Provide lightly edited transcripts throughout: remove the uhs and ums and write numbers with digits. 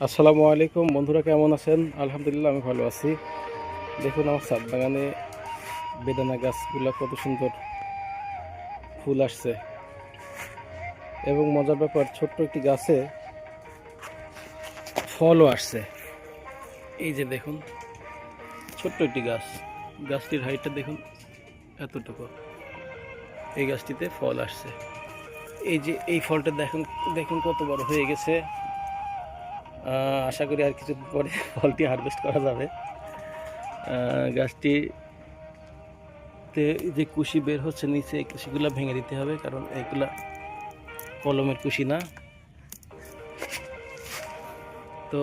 আসসালামু আলাইকুম বন্ধুরা, কেমন আছেন? আলহামদুলিল্লাহ আমি ভালো আছি। দেখুন আমার ছাদ বাগানে বেদানা গাছগুলো কত সুন্দর ফুল আসছে, এবং মজার ব্যাপার ছোট্ট একটি গাছে ফলও আসছে। এই যে দেখুন, ছোট্ট একটি গাছ, গাছটির হাইটটা দেখুন এতটুকু। এই গাছটিতে ফল আসছে। এই যে এই ফলটা দেখুন দেখুন কত বড় হয়ে গেছে। আশা করি আর কিছু পরে ফলটি হারভেস্ট করা যাবে। গাছটিতে যে কুশি বের হচ্ছে নিচে, এই কুশিগুলো ভেঙে দিতে হবে, কারণ এইগুলা কলমের কুশি না। তো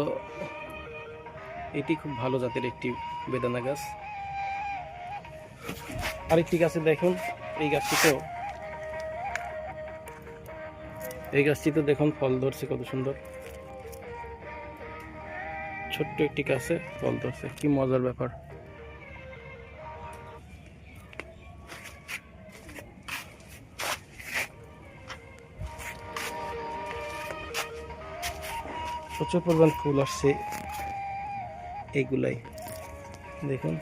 এটি খুব ভালো জাতের একটি বেদানা গাছ। আরেকটি গাছে দেখুন, এই গাছটিতে দেখুন ফল ধরছে কত সুন্দর। ছোট্ট একটি গাছে ফল ধরছে, কি মজার ব্যাপার। প্রচুর পরিমাণ ফুল আসছে এইগুলাই দেখুন।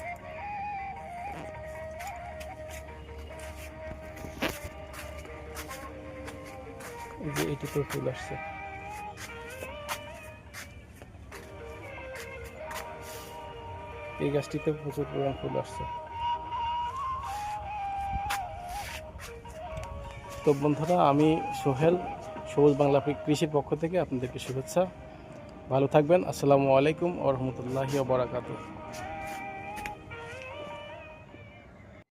এই যে এটিতে ফুল আসছে। এই গাছটিতে প্রচুর পরিমাণ ফুল আসছে। তো বন্ধুরা, আমি সোহেল, সবুজ বাংলা কৃষির পক্ষ থেকে আপনাদেরকে শুভেচ্ছা। ভালো থাকবেন। আসসালামু আলাইকুম ওয়া রাহমাতুল্লাহি ওয়া বারাকাতুহু।